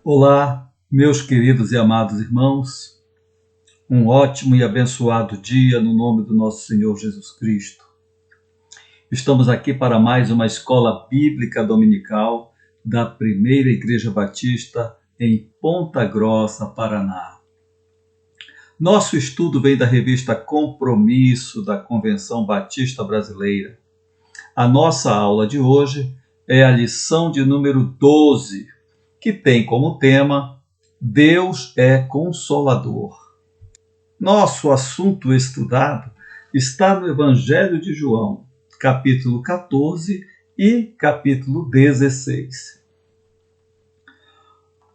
Olá, meus queridos e amados irmãos, um ótimo e abençoado dia no nome do nosso Senhor Jesus Cristo. Estamos aqui para mais uma escola bíblica dominical da Primeira Igreja Batista em Ponta Grossa, Paraná. Nosso estudo vem da revista Compromisso da Convenção Batista Brasileira. A nossa aula de hoje é a lição de número 12, que tem como tema Deus é Consolador. Nosso assunto estudado está no Evangelho de João, capítulo 14 e capítulo 16.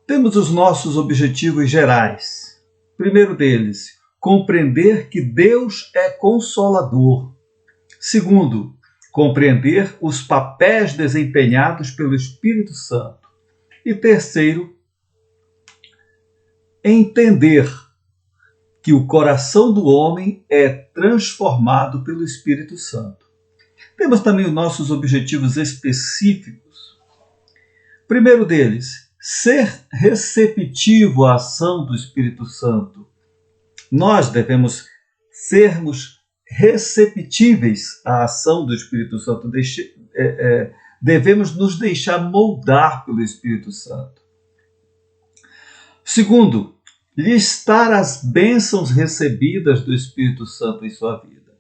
Temos os nossos objetivos gerais. Primeiro deles, compreender que Deus é consolador. Segundo, compreender os papéis desempenhados pelo Espírito Santo. E terceiro, entender que o coração do homem é transformado pelo Espírito Santo. Temos também os nossos objetivos específicos. Primeiro deles, ser receptivo à ação do Espírito Santo. Nós devemos sermos receptíveis à ação do Espírito Santo. Devemos nos deixar moldar pelo Espírito Santo. Segundo, listar as bênçãos recebidas do Espírito Santo em sua vida.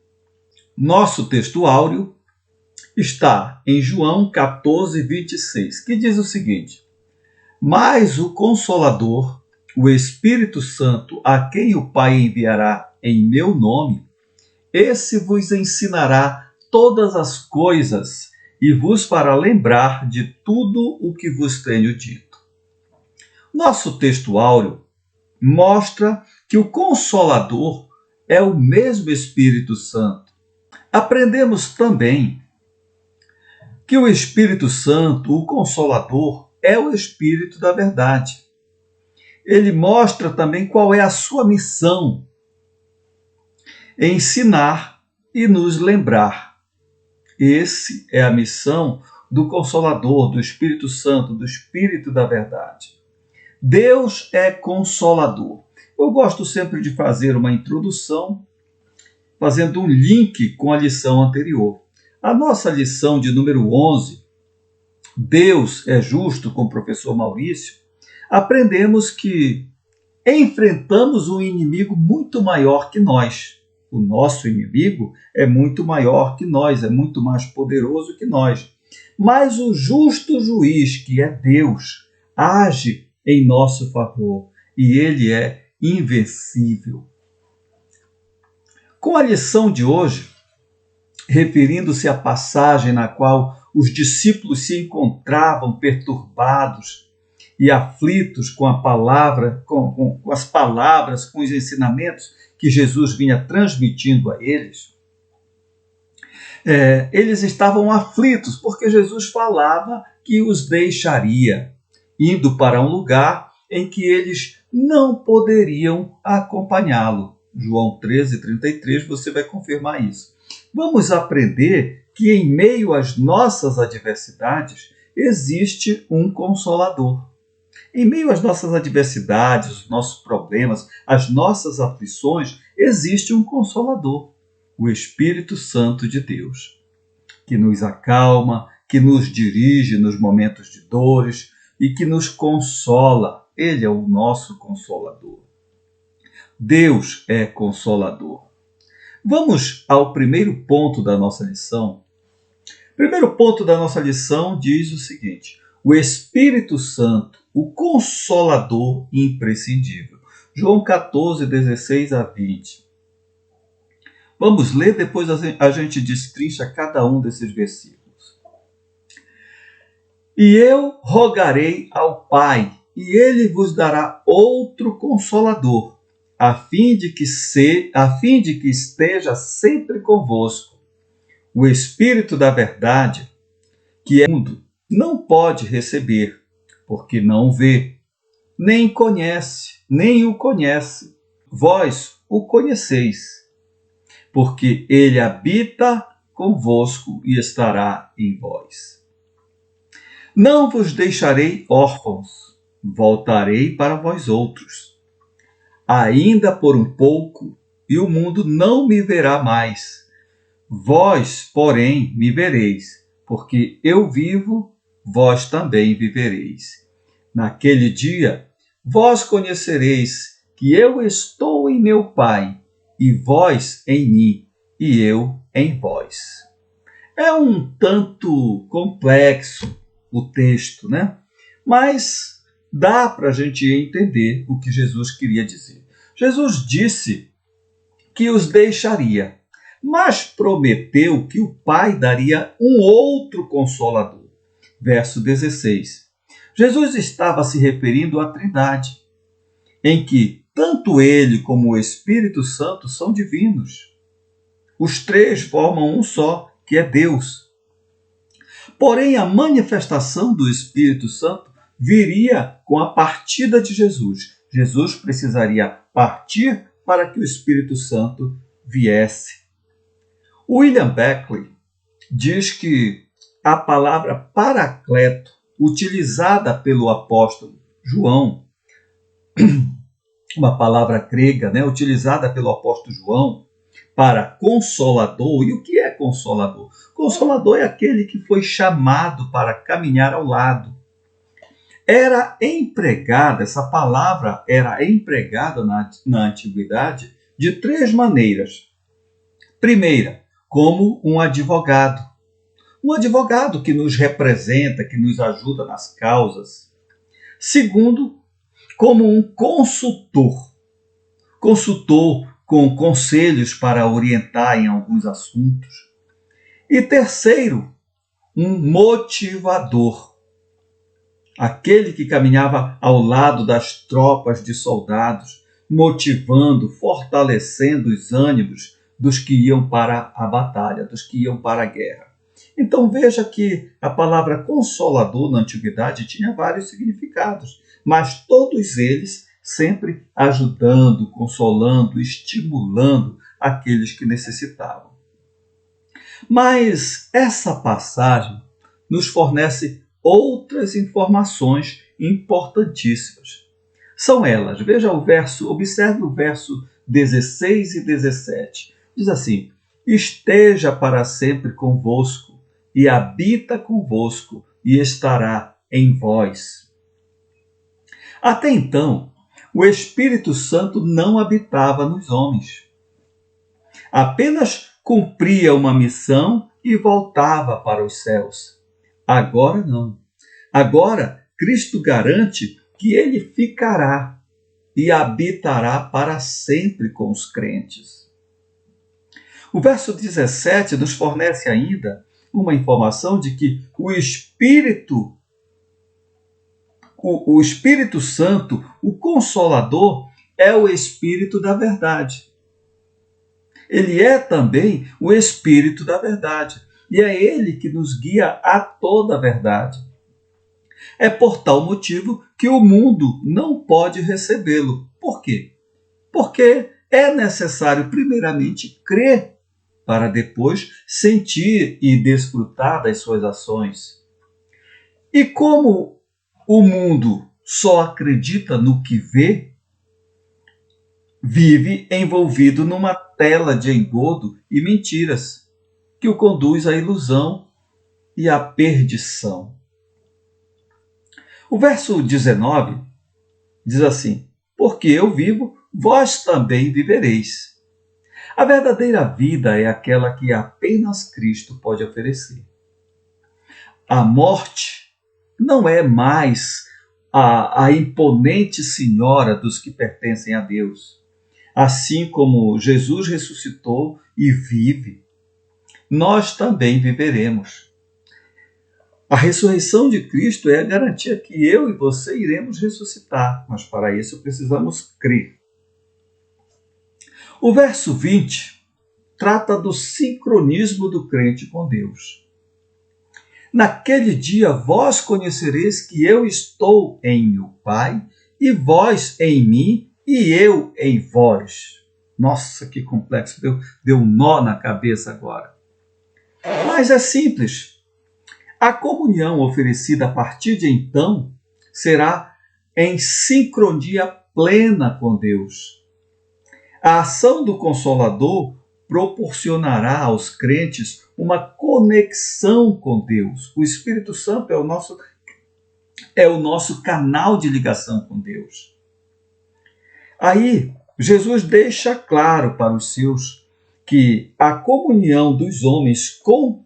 Nosso texto áureo está em João 14, 26, que diz o seguinte: Mas o Consolador, o Espírito Santo, a quem o Pai enviará em meu nome, esse vos ensinará todas as coisas e vos fará lembrar de tudo o que vos tenho dito. Nosso texto áureo mostra que o Consolador é o mesmo Espírito Santo. Aprendemos também que o Espírito Santo, o Consolador, é o Espírito da verdade. Ele mostra também qual é a sua missão: ensinar e nos lembrar. Essa é a missão do Consolador, do Espírito Santo, do Espírito da verdade. Deus é consolador. Eu gosto sempre de fazer uma introdução, fazendo um link com a lição anterior. A nossa lição de número 11, Deus é justo, com o professor Maurício, aprendemos que enfrentamos um inimigo muito maior que nós. O nosso inimigo é muito maior que nós, é muito mais poderoso que nós. Mas o justo juiz, que é Deus, age em nosso favor e ele é invencível. Com a lição de hoje, referindo-se à passagem na qual os discípulos se encontravam perturbados e aflitos com a palavra, com as palavras, com os ensinamentos que Jesus vinha transmitindo a eles, eles estavam aflitos porque Jesus falava que os deixaria, indo para um lugar em que eles não poderiam acompanhá-lo. João 13, 33, você vai confirmar isso. Vamos aprender que em meio às nossas adversidades existe um Consolador. Em meio às nossas adversidades, os nossos problemas, as nossas aflições, existe um Consolador, o Espírito Santo de Deus, que nos acalma, que nos dirige nos momentos de dores e que nos consola. Ele é o nosso Consolador. Deus é Consolador. Vamos ao primeiro ponto da nossa lição. O primeiro ponto da nossa lição diz o seguinte: o Espírito Santo, o Consolador imprescindível. João 14, 16 a 20. Vamos ler, depois a gente destrincha cada um desses versículos. E eu rogarei ao Pai, e ele vos dará outro Consolador, a fim de que esteja sempre convosco. O Espírito da verdade, que é o mundo, não pode receber, porque não vê, nem o conhece. Vós o conheceis, porque ele habita convosco e estará em vós. Não vos deixarei órfãos, voltarei para vós outros. Ainda por um pouco, e o mundo não me verá mais. Vós, porém, me vereis, porque eu vivo, vós também vivereis. Naquele dia, vós conhecereis que eu estou em meu Pai, e vós em mim, e eu em vós. É um tanto complexo o texto, né? Mas dá para a gente entender o que Jesus queria dizer. Jesus disse que os deixaria, mas prometeu que o Pai daria um outro consolador. Verso 16. Jesus estava se referindo à Trindade, em que tanto ele como o Espírito Santo são divinos. Os três formam um só, que é Deus. Porém, a manifestação do Espírito Santo viria com a partida de Jesus. Jesus precisaria partir para que o Espírito Santo viesse. William Beckley diz que a palavra paracleto, utilizada pelo apóstolo João, uma palavra grega, né, utilizada pelo apóstolo João para consolador. E o que é consolador? Consolador é aquele que foi chamado para caminhar ao lado. Essa palavra era empregada na antiguidade de três maneiras. Primeira, como um advogado. Um advogado que nos representa, que nos ajuda nas causas. Segundo, como um consultor. Consultor com conselhos para orientar em alguns assuntos. E terceiro, um motivador. Aquele que caminhava ao lado das tropas de soldados, motivando, fortalecendo os ânimos dos que iam para a batalha, dos que iam para a guerra. Então veja que a palavra consolador na antiguidade tinha vários significados, mas todos eles sempre ajudando, consolando, estimulando aqueles que necessitavam. Mas essa passagem nos fornece outras informações importantíssimas. São elas, veja o verso, observe o verso 16 e 17. Diz assim: esteja para sempre convosco, e habita convosco, e estará em vós. Até então, o Espírito Santo não habitava nos homens. Apenas cumpria uma missão e voltava para os céus. Agora não. Agora, Cristo garante que ele ficará e habitará para sempre com os crentes. O verso 17 nos fornece ainda uma informação de que o Espírito Santo, o Consolador, é o Espírito da verdade. Ele é também o Espírito da verdade. E é ele que nos guia a toda a verdade. É por tal motivo que o mundo não pode recebê-lo. Por quê? Porque é necessário, primeiramente, crer para depois sentir e desfrutar das suas ações. E como o mundo só acredita no que vê, vive envolvido numa tela de engodo e mentiras, que o conduz à ilusão e à perdição. O verso 19 diz assim: porque eu vivo, vós também vivereis. A verdadeira vida é aquela que apenas Cristo pode oferecer. A morte não é mais a imponente senhora dos que pertencem a Deus. Assim como Jesus ressuscitou e vive, nós também viveremos. A ressurreição de Cristo é a garantia que eu e você iremos ressuscitar, mas para isso precisamos crer. O verso 20 trata do sincronismo do crente com Deus. Naquele dia vós conhecereis que eu estou em meu Pai, e vós em mim, e eu em vós. Nossa, que complexo, deu um nó na cabeça agora. Mas é simples. A comunhão oferecida a partir de então será em sincronia plena com Deus. A ação do Consolador proporcionará aos crentes uma conexão com Deus. O Espírito Santo é o nosso canal de ligação com Deus. Aí, Jesus deixa claro para os seus que a comunhão dos homens com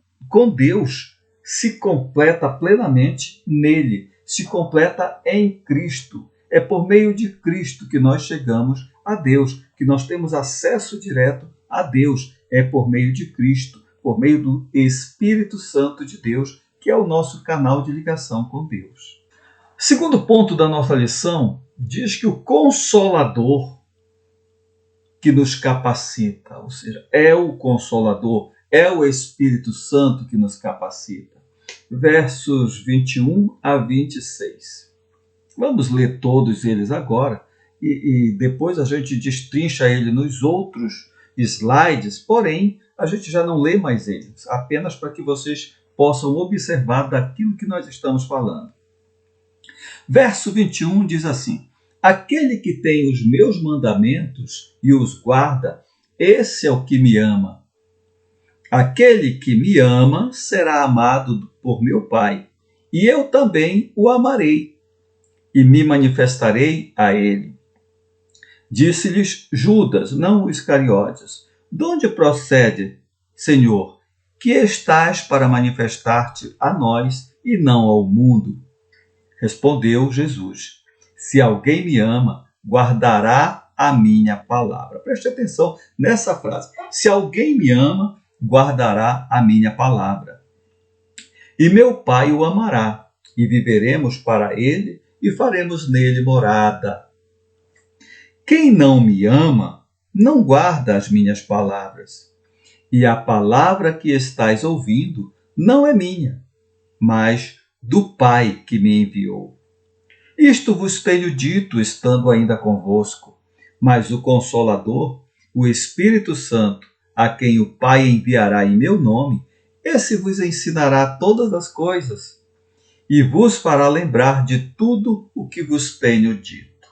Deus se completa plenamente nele, se completa em Cristo. É por meio de Cristo que nós chegamos a Deus, que nós temos acesso direto a Deus. É por meio de Cristo, por meio do Espírito Santo de Deus, que é o nosso canal de ligação com Deus. Segundo ponto da nossa lição, diz que o Consolador que nos capacita, ou seja, é o Consolador, é o Espírito Santo que nos capacita. Versos 21 a 26. Vamos ler todos eles agora e depois a gente destrincha ele nos outros slides, porém a gente já não lê mais eles, apenas para que vocês possam observar daquilo que nós estamos falando. Verso 21 diz assim: aquele que tem os meus mandamentos e os guarda, esse é o que me ama. Aquele que me ama será amado por meu Pai, e eu também o amarei, e me manifestarei a ele. Disse-lhes Judas, não Iscariotes: de onde procede, Senhor, que estás para manifestar-te a nós e não ao mundo? Respondeu Jesus: se alguém me ama, guardará a minha palavra. Preste atenção nessa frase. Se alguém me ama, guardará a minha palavra. E meu Pai o amará, e viveremos para ele e faremos nele morada. Quem não me ama, não guarda as minhas palavras. E a palavra que estais ouvindo não é minha, mas do Pai que me enviou. Isto vos tenho dito, estando ainda convosco, mas o Consolador, o Espírito Santo, a quem o Pai enviará em meu nome, esse vos ensinará todas as coisas e vos fará lembrar de tudo o que vos tenho dito.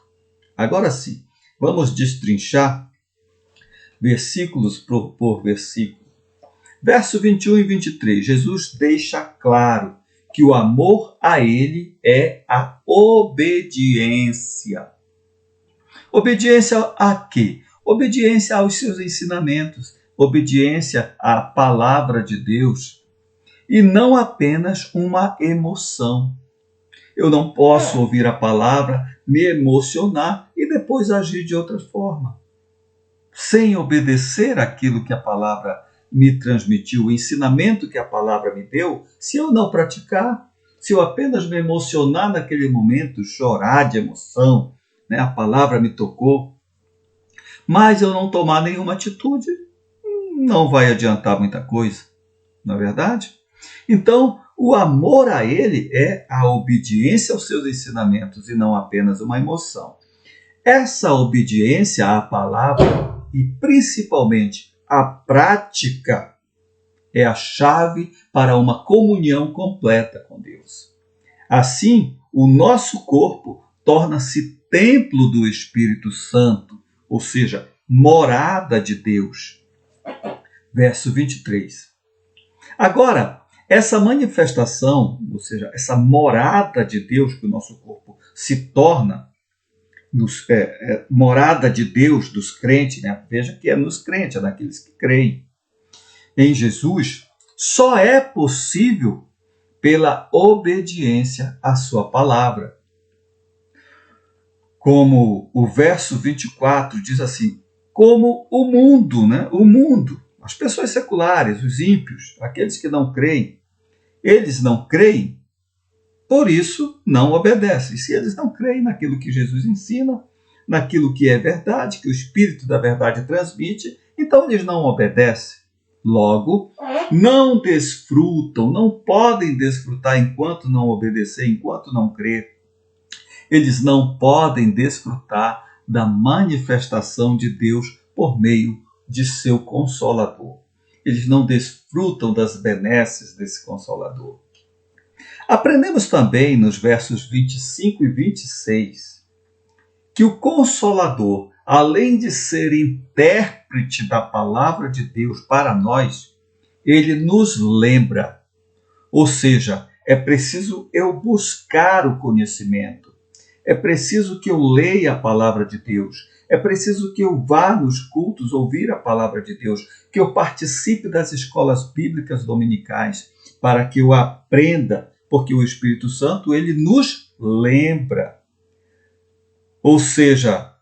Agora sim, vamos destrinchar versículos por versículo. Verso 21 e 23, Jesus deixa claro que o amor a ele é a obediência. Obediência a quê? Obediência aos seus ensinamentos, obediência à palavra de Deus, e não apenas uma emoção. Eu não posso ouvir a palavra, me emocionar e depois agir de outra forma, sem obedecer aquilo que a palavra me transmitiu, o ensinamento que a palavra me deu. Se eu não praticar, se eu apenas me emocionar naquele momento, chorar de emoção, a palavra me tocou, mas eu não tomar nenhuma atitude, não vai adiantar muita coisa, não é verdade? Então, o amor a ele é a obediência aos seus ensinamentos e não apenas uma emoção. Essa obediência à palavra e principalmente a prática é a chave para uma comunhão completa com Deus. Assim, o nosso corpo torna-se templo do Espírito Santo, ou seja, morada de Deus. Verso 23. Agora, essa manifestação, ou seja, essa morada de Deus que o nosso corpo se torna, morada de Deus dos crentes, veja que é nos crentes, é naqueles que creem em Jesus, só é possível pela obediência à sua palavra. Como o verso 24 diz assim, como o mundo, as pessoas seculares, os ímpios, aqueles que não creem, eles não creem, por isso não obedecem. Se eles não creem naquilo que Jesus ensina, naquilo que é verdade, que o Espírito da verdade transmite, então eles não obedecem. Logo, não desfrutam, não podem desfrutar enquanto não obedecer, enquanto não crer. Eles não podem desfrutar da manifestação de Deus por meio de seu Consolador. Eles não desfrutam das benesses desse Consolador. Aprendemos também nos versos 25 e 26 que o Consolador, além de ser intérprete da palavra de Deus para nós, ele nos lembra. Ou seja, é preciso eu buscar o conhecimento. É preciso que eu leia a palavra de Deus. É preciso que eu vá nos cultos ouvir a palavra de Deus, que eu participe das escolas bíblicas dominicais, para que eu aprenda, porque o Espírito Santo, ele nos lembra. Ou seja,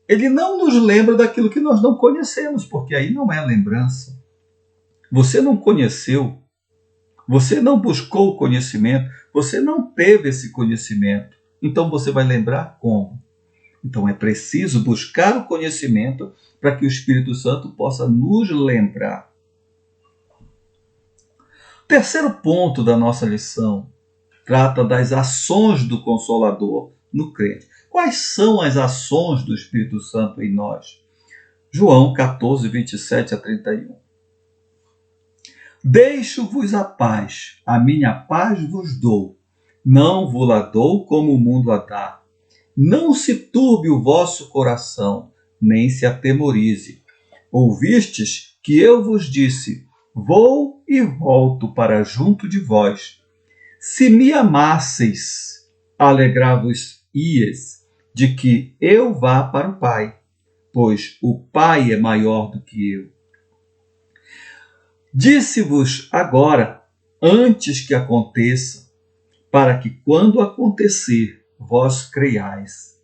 ele não nos lembra daquilo que nós não conhecemos, porque aí não é lembrança. Você não conheceu, você não buscou o conhecimento, você não teve esse conhecimento. Então você vai lembrar como? Então é preciso buscar o conhecimento para que o Espírito Santo possa nos lembrar. O terceiro ponto da nossa lição trata das ações do Consolador no crente. Quais são as ações do Espírito Santo em nós? João 14, 27 a 31. Deixo-vos a paz, a minha paz vos dou. Não vos la dou como o mundo a dá. Não se turbe o vosso coração, nem se atemorize. Ouvistes que eu vos disse, vou e volto para junto de vós. Se me amasseis, alegrar-vos-ies de que eu vá para o Pai, pois o Pai é maior do que eu. Disse-vos agora, antes que aconteça, para que quando acontecer, vós creiais.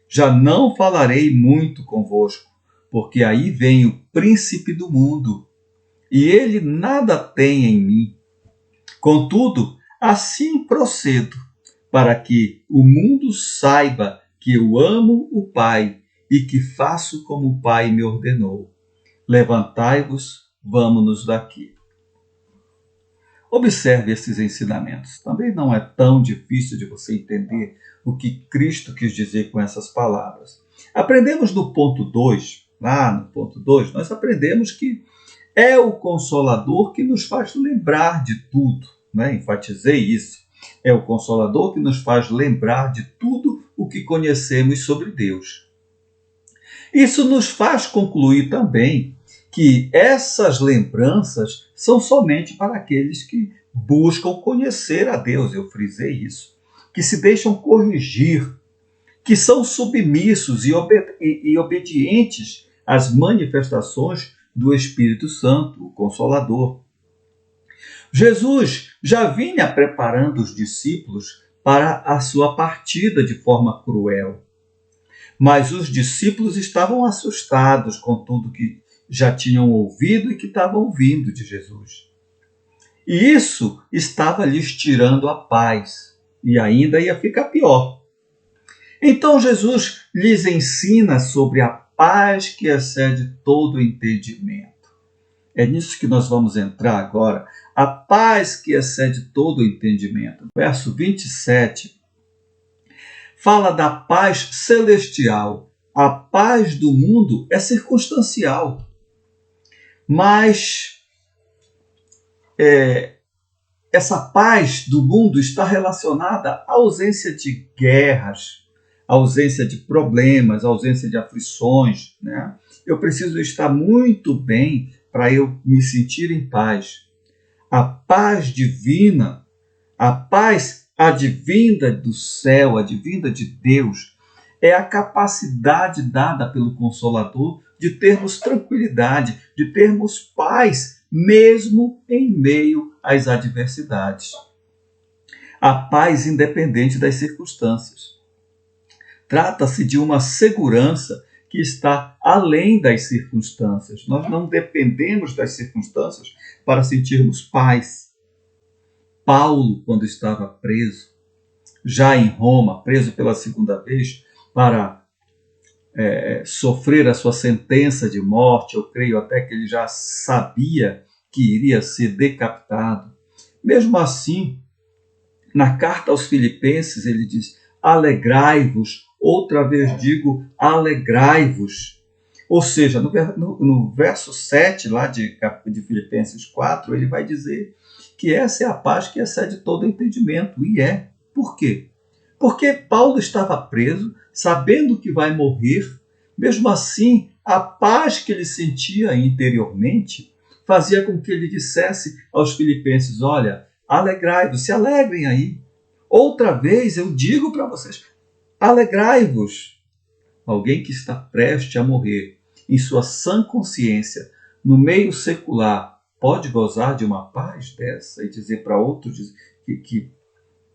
Já não falarei muito convosco, porque aí vem o príncipe do mundo, e ele nada tem em mim. Contudo, assim procedo, para que o mundo saiba que eu amo o Pai e que faço como o Pai me ordenou. Levantai-vos, vamos-nos daqui. Observe esses ensinamentos. Também não é tão difícil de você entender o que Cristo quis dizer com essas palavras. Aprendemos no ponto 2, lá no ponto 2, nós aprendemos que é o Consolador que nos faz lembrar de tudo. Né? Enfatizei isso. É o Consolador que nos faz lembrar de tudo o que conhecemos sobre Deus. Isso nos faz concluir também que essas lembranças são somente para aqueles que buscam conhecer a Deus, eu frisei isso, que se deixam corrigir, que são submissos e obedientes às manifestações do Espírito Santo, o Consolador. Jesus já vinha preparando os discípulos para a sua partida de forma cruel. Mas os discípulos estavam assustados com tudo que já tinham ouvido e que estavam ouvindo de Jesus. E isso estava lhes tirando a paz, e ainda ia ficar pior. Então Jesus lhes ensina sobre a paz que excede todo entendimento. É nisso que nós vamos entrar agora. A paz que excede todo entendimento. Verso 27 fala da paz celestial. A paz do mundo é circunstancial. Mas essa paz do mundo está relacionada à ausência de guerras, à ausência de problemas, à ausência de aflições. Né? Eu preciso estar muito bem para eu me sentir em paz. A paz divina, a paz advinda do céu, advinda de Deus, é a capacidade dada pelo Consolador de termos tranquilidade, de termos paz, mesmo em meio às adversidades. A paz independente das circunstâncias. Trata-se de uma segurança que está além das circunstâncias. Nós não dependemos das circunstâncias para sentirmos paz. Paulo, quando estava preso, já em Roma, preso pela segunda vez, para sofrer a sua sentença de morte, eu creio até que ele já sabia que iria ser decapitado. Mesmo assim, na carta aos Filipenses, ele diz, alegrai-vos, outra vez digo, alegrai-vos. Ou seja, no verso 7 lá de Filipenses 4, ele vai dizer que essa é a paz que excede todo entendimento. E é. Por quê? Porque Paulo estava preso, sabendo que vai morrer. Mesmo assim, a paz que ele sentia interiormente fazia com que ele dissesse aos filipenses: olha, alegrai-vos, se alegrem aí. Outra vez eu digo para vocês, alegrai-vos. Alguém que está prestes a morrer, em sua sã consciência, no meio secular, pode gozar de uma paz dessa e dizer para outros que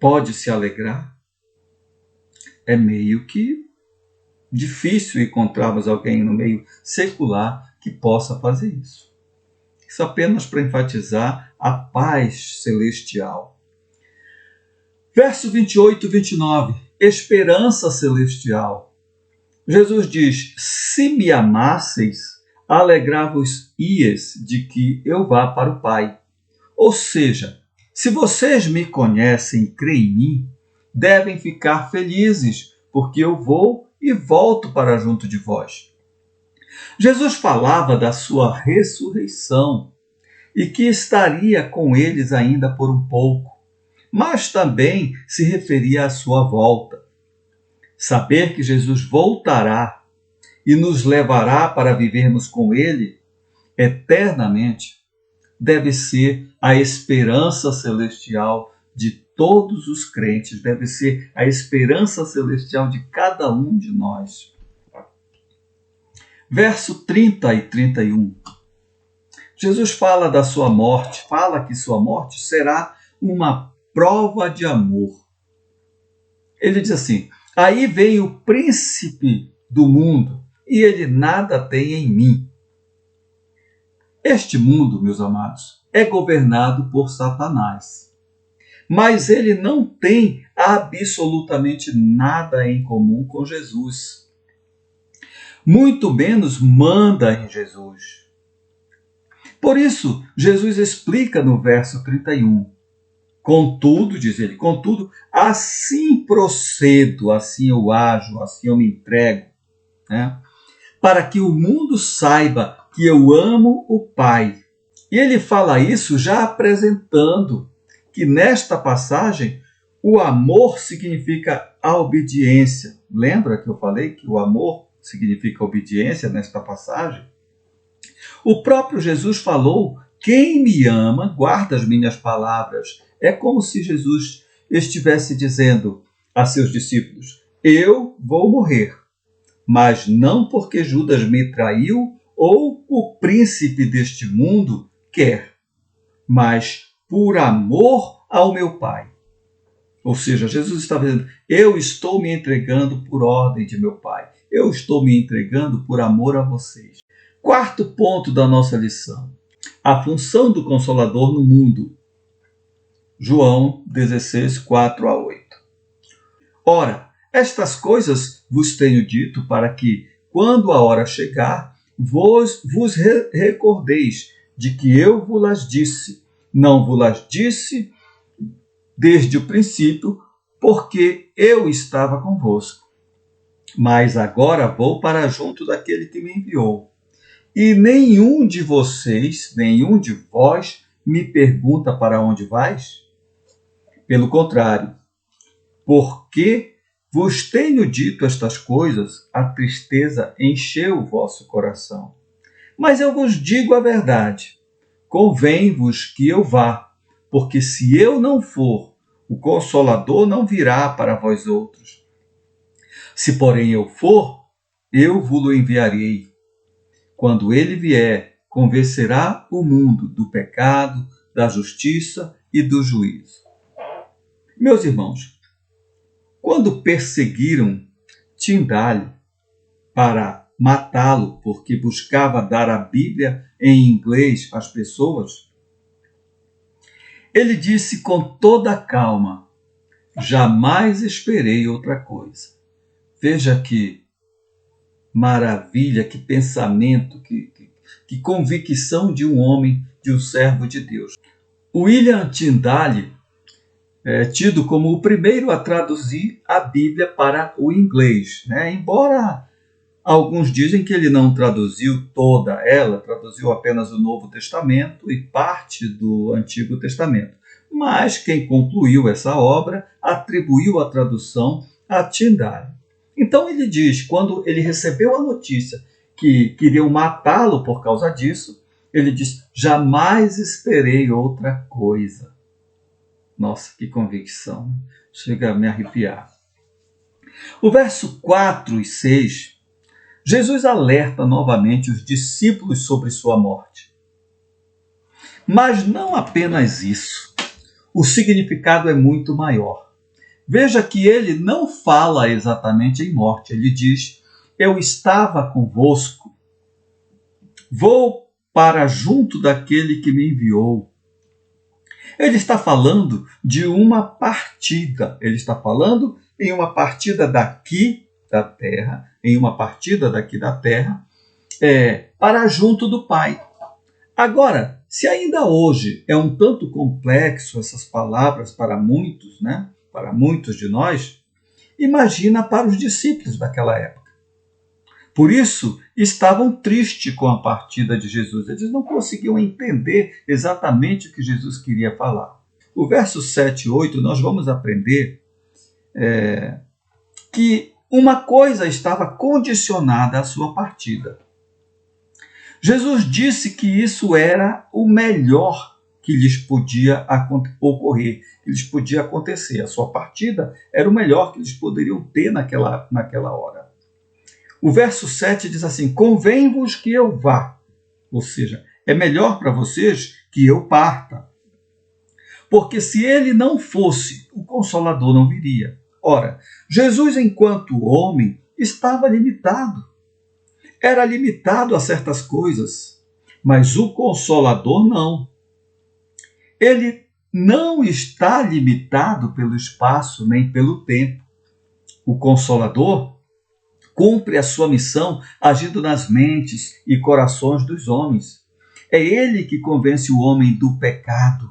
pode se alegrar? É meio que difícil encontrarmos alguém no meio secular que possa fazer isso. Isso apenas para enfatizar a paz celestial. Verso 28 e 29, esperança celestial. Jesus diz: se me amasseis, alegrar-vos-ies de que eu vá para o Pai. Ou seja, se vocês me conhecem e creem em mim, devem ficar felizes, porque eu vou e volto para junto de vós. Jesus falava da sua ressurreição e que estaria com eles ainda por um pouco, mas também se referia à sua volta. Saber que Jesus voltará e nos levará para vivermos com Ele eternamente deve ser a esperança celestial de todos os crentes, deve ser a esperança celestial de cada um de nós. Verso 30 e 31. Jesus fala da sua morte, fala que sua morte será uma prova de amor. Ele diz assim: aí vem o príncipe do mundo, e ele nada tem em mim. Este mundo, meus amados, é governado por Satanás. Mas ele não tem absolutamente nada em comum com Jesus. Muito menos manda em Jesus. Por isso, Jesus explica no verso 31. Contudo, diz ele, contudo, assim procedo, assim eu ajo, assim eu me entrego, né? Para que o mundo saiba que eu amo o Pai. E ele fala isso já apresentando que nesta passagem o amor significa a obediência. Lembra que eu falei que o amor significa obediência nesta passagem? O próprio Jesus falou: quem me ama, guarda as minhas palavras. É como se Jesus estivesse dizendo a seus discípulos: eu vou morrer, mas não porque Judas me traiu ou o príncipe deste mundo quer, mas por amor ao meu Pai. Ou seja, Jesus está dizendo: eu estou me entregando por ordem de meu Pai. Eu estou me entregando por amor a vocês. Quarto ponto da nossa lição: a função do Consolador no mundo. João 16, 4 a 8. Ora, estas coisas vos tenho dito para que, quando a hora chegar, vos recordeis de que eu vos disse. Não vos disse desde o princípio, porque eu estava convosco. Mas agora vou para junto daquele que me enviou. E nenhum de vocês, nenhum de vós, me pergunta para onde vais? Pelo contrário, porque vos tenho dito estas coisas, a tristeza encheu o vosso coração. Mas eu vos digo a verdade. Convém-vos que eu vá, porque se eu não for, o Consolador não virá para vós outros. Se, porém, eu for, eu vos-lo enviarei. Quando ele vier, convencerá o mundo do pecado, da justiça e do juízo. Meus irmãos, quando perseguiram Tyndale para matá-lo porque buscava dar a Bíblia em inglês às pessoas, ele disse com toda a calma: jamais esperei outra coisa. Veja que maravilha, que pensamento, que convicção de um homem, de um servo de Deus. William Tyndale é tido como o primeiro a traduzir a Bíblia para o inglês, né? Embora Alguns dizem que ele não traduziu toda ela, traduziu apenas o Novo Testamento e parte do Antigo Testamento. Mas quem concluiu essa obra atribuiu a tradução a Tyndale. Então ele diz, quando ele recebeu a notícia que queriam matá-lo por causa disso, ele diz: jamais esperei outra coisa. Nossa, que convicção! Chega a me arrepiar. O verso 4 e 6, Jesus alerta novamente os discípulos sobre sua morte. Mas não apenas isso. O significado é muito maior. Veja que ele não fala exatamente em morte. Ele diz: eu estava convosco. Vou para junto daquele que me enviou. Ele está falando de uma partida. Ele está falando em uma partida daqui da terra, para junto do Pai. Agora, se ainda hoje é um tanto complexo essas palavras para muitos, né? Para muitos de nós, imagina para os discípulos daquela época. Por isso, estavam tristes com a partida de Jesus. Eles não conseguiam entender exatamente o que Jesus queria falar. O verso 7 e 8, nós vamos aprender que uma coisa estava condicionada à sua partida. Jesus disse que isso era o melhor que lhes podia ocorrer, que lhes podia acontecer. A sua partida era o melhor que eles poderiam ter naquela hora. O verso 7 diz assim: convém-vos que eu vá. Ou seja, é melhor para vocês que eu parta. Porque se ele não fosse, o Consolador não viria. Ora, Jesus, enquanto homem, estava limitado. Era limitado a certas coisas, mas o Consolador não. Ele não está limitado pelo espaço nem pelo tempo. O Consolador cumpre a sua missão agindo nas mentes e corações dos homens. É ele que convence o homem do pecado.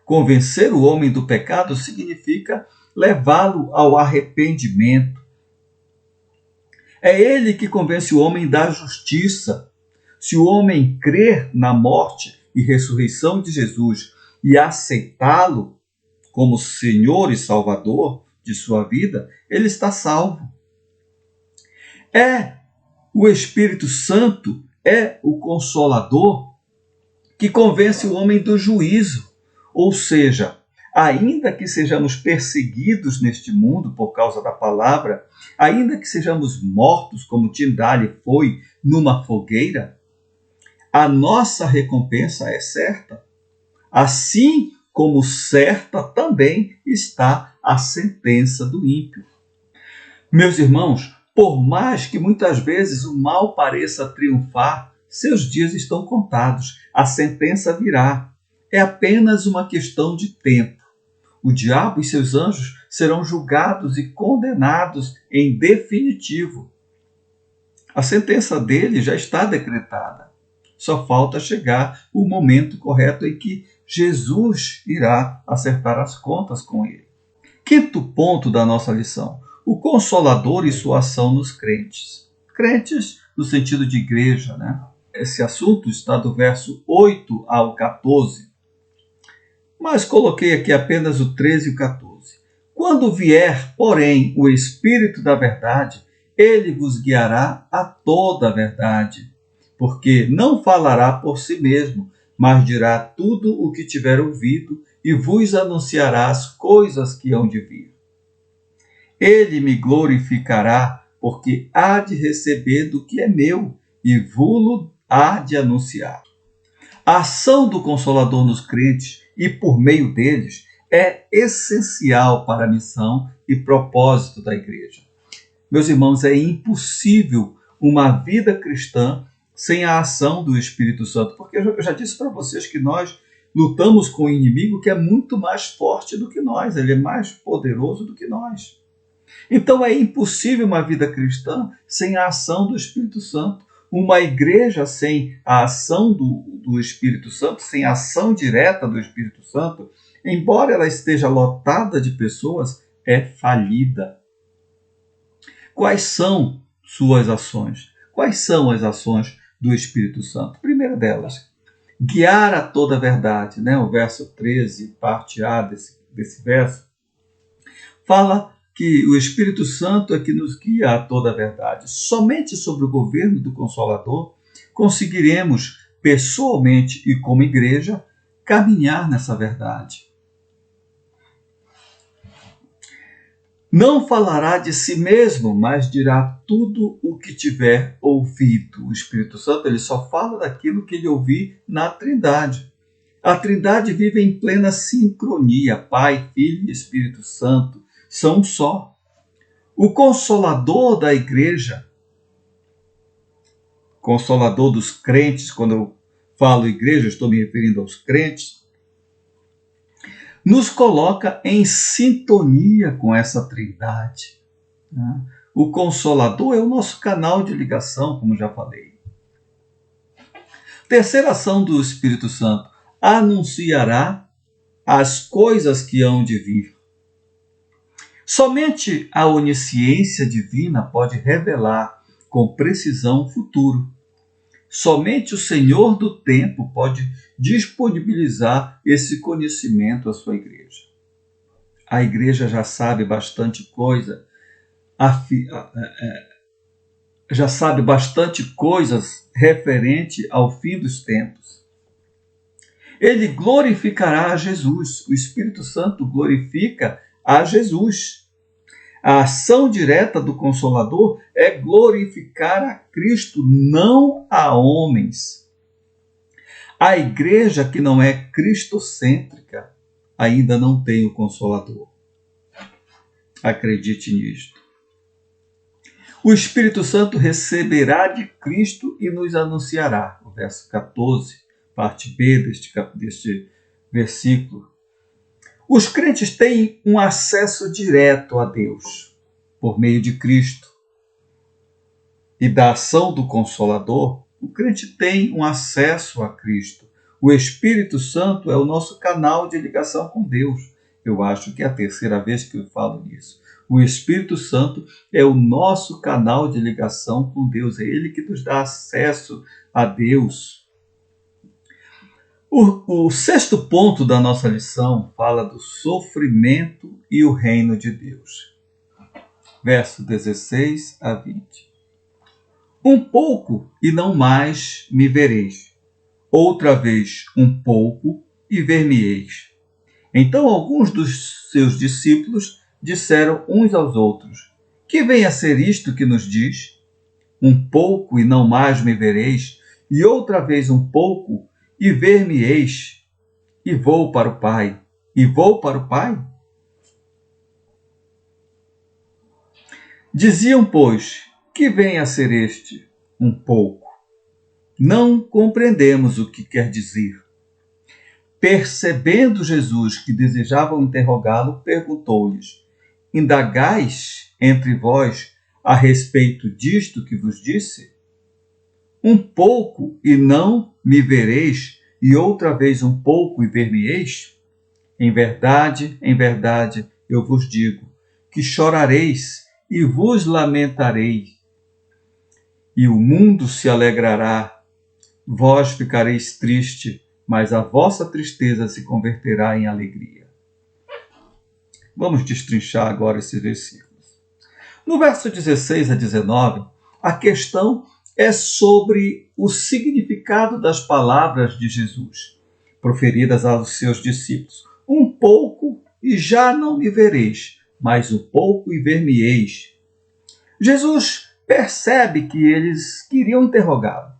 Convencer o homem do pecado significa levá-lo ao arrependimento. É ele que convence o homem da justiça. Se o homem crer na morte e ressurreição de Jesus e aceitá-lo como Senhor e Salvador de sua vida, ele está salvo. É o Espírito Santo, é o Consolador que convence o homem do juízo. Ou seja, ainda que sejamos perseguidos neste mundo por causa da palavra, ainda que sejamos mortos, como Tyndale foi, numa fogueira, a nossa recompensa é certa. Assim como certa também está a sentença do ímpio. Meus irmãos, por mais que muitas vezes o mal pareça triunfar, seus dias estão contados. A sentença virá. É apenas uma questão de tempo. O diabo e seus anjos serão julgados e condenados em definitivo. A sentença dele já está decretada. Só falta chegar o momento correto em que Jesus irá acertar as contas com ele. Quinto ponto da nossa lição: o Consolador e sua ação nos crentes. Crentes no sentido de igreja, né? Esse assunto está do verso 8 ao 14. Mas coloquei aqui apenas o 13 e o 14. Quando vier, porém, o Espírito da verdade, ele vos guiará a toda a verdade, porque não falará por si mesmo, mas dirá tudo o que tiver ouvido e vos anunciará as coisas que hão de vir. Ele me glorificará, porque há de receber do que é meu e vô-lo há de anunciar. A ação do Consolador nos crentes e por meio deles é essencial para a missão e propósito da igreja. Meus irmãos, é impossível uma vida cristã sem a ação do Espírito Santo, porque eu já disse para vocês que nós lutamos com um inimigo que é muito mais forte do que nós, ele é mais poderoso do que nós. Então é impossível uma vida cristã sem a ação do Espírito Santo. Uma igreja sem a ação do Espírito Santo, sem a ação direta do Espírito Santo, embora ela esteja lotada de pessoas, é falida. Quais são suas ações. Quais são as ações do Espírito Santo? Primeira delas, guiar a toda a verdade. Né? O verso 13, parte A desse verso, fala que o Espírito Santo é que nos guia a toda a verdade. Somente sobre o governo do Consolador conseguiremos, pessoalmente e como igreja, caminhar nessa verdade. Não falará de si mesmo, mas dirá tudo o que tiver ouvido. O Espírito Santo ele só fala daquilo que ele ouvir na Trindade. A Trindade vive em plena sincronia. Pai, Filho e Espírito Santo são um só. O Consolador da igreja, Consolador dos crentes, quando eu falo igreja, estou me referindo aos crentes, nos coloca em sintonia com essa Trindade. O Consolador é o nosso canal de ligação, como já falei. Terceira ação do Espírito Santo: anunciará as coisas que hão de vir. Somente a onisciência divina pode revelar com precisão o futuro. Somente o Senhor do tempo pode disponibilizar esse conhecimento à sua igreja. A igreja já sabe bastante coisa, já sabe bastante coisas referente ao fim dos tempos. Ele glorificará a Jesus. O Espírito Santo glorifica a Jesus. A ação direta do Consolador é glorificar a Cristo, não a homens. A igreja que não é cristocêntrica ainda não tem o Consolador. Acredite nisto. O Espírito Santo receberá de Cristo e nos anunciará. O verso 14, parte B deste versículo. Os crentes têm um acesso direto a Deus por meio de Cristo. E da ação do Consolador, o crente tem um acesso a Cristo. O Espírito Santo é o nosso canal de ligação com Deus. Eu acho que é a terceira vez que eu falo nisso. O Espírito Santo é o nosso canal de ligação com Deus. É Ele que nos dá acesso a Deus. O sexto ponto da nossa lição fala do sofrimento e o reino de Deus. Verso 16 a 20. Um pouco e não mais me vereis. Outra vez um pouco e ver-me-eis. Então alguns dos seus discípulos disseram uns aos outros: que vem a ser isto que nos diz? Um pouco e não mais me vereis, e outra vez um pouco e ver-me-eis, e vou para o Pai. E vou para o Pai? Diziam, pois, que vem a ser este um pouco. Não compreendemos o que quer dizer. Percebendo Jesus que desejavam interrogá-lo, perguntou-lhes: indagais entre vós a respeito disto que vos disse? Um pouco e não me vereis, e outra vez um pouco e ver-me-eis? Em verdade, eu vos digo, que chorareis e vos lamentareis, e o mundo se alegrará. Vós ficareis triste, mas a vossa tristeza se converterá em alegria. Vamos destrinchar agora esses versículos. No verso 16 a 19, a questão é sobre o significado das palavras de Jesus, proferidas aos seus discípulos. Um pouco e já não me vereis, mas um pouco e ver-me-eis. Jesus percebe que eles queriam interrogá-lo.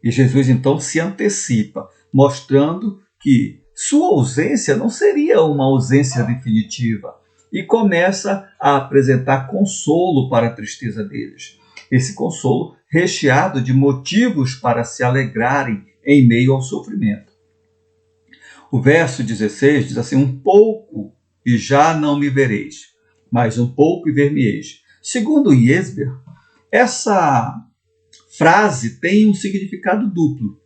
E Jesus então se antecipa, mostrando que sua ausência não seria uma ausência definitiva, e começa a apresentar consolo para a tristeza deles. Esse consolo recheado de motivos para se alegrarem em meio ao sofrimento. O verso 16 diz assim: um pouco e já não me vereis, mas um pouco e ver-me-eis. Segundo Iesber, essa frase tem um significado duplo.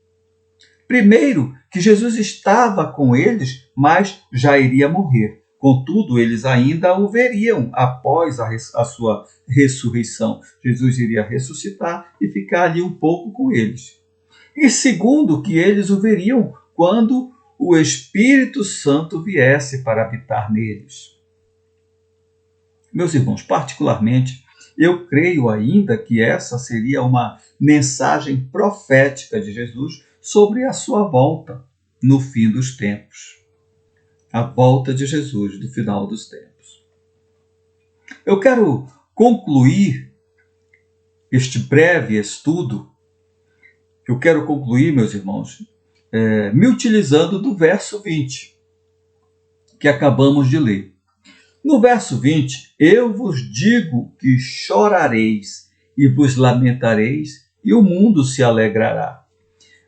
Primeiro, que Jesus estava com eles, mas já iria morrer. Contudo, eles ainda o veriam após a sua ressurreição. Jesus iria ressuscitar e ficar ali um pouco com eles. E segundo, que eles o veriam quando o Espírito Santo viesse para habitar neles. Meus irmãos, particularmente, eu creio ainda que essa seria uma mensagem profética de Jesus sobre a sua volta no fim dos tempos. A volta de Jesus do final dos tempos. Eu quero concluir este breve estudo. Eu quero concluir, meus irmãos, me utilizando do verso 20, que acabamos de ler. No verso 20, eu vos digo que chorareis e vos lamentareis, e o mundo se alegrará.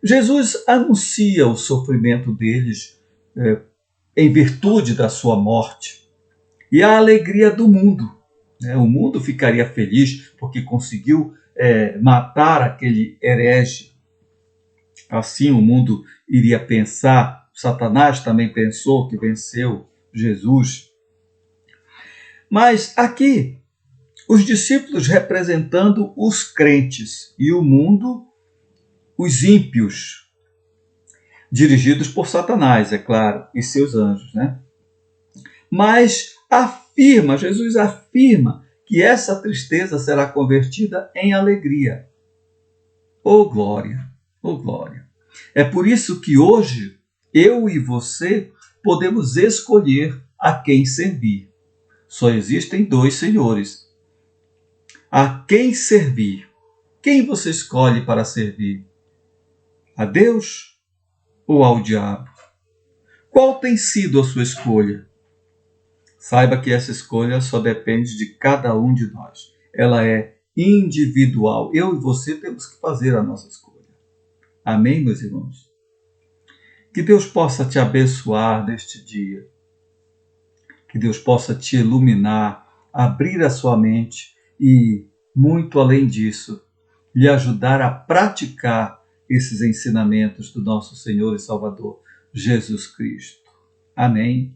Jesus anuncia o sofrimento deles em virtude da sua morte e a alegria do mundo. O mundo ficaria feliz porque conseguiu matar aquele herege. Assim o mundo iria pensar, Satanás também pensou que venceu Jesus. Mas aqui, os discípulos representando os crentes e o mundo, os ímpios, dirigidos por Satanás, é claro, e seus anjos, né? Mas Jesus afirma que essa tristeza será convertida em alegria. Oh glória, oh glória. É por isso que hoje eu e você podemos escolher a quem servir. Só existem dois senhores. A quem servir? Quem você escolhe para servir? A Deus ou ao diabo? Qual tem sido a sua escolha? Saiba que essa escolha só depende de cada um de nós. Ela é individual. Eu e você temos que fazer a nossa escolha. Amém, meus irmãos? Que Deus possa te abençoar neste dia. Que Deus possa te iluminar, abrir a sua mente e, muito além disso, lhe ajudar a praticar esses ensinamentos do nosso Senhor e Salvador, Jesus Cristo. Amém.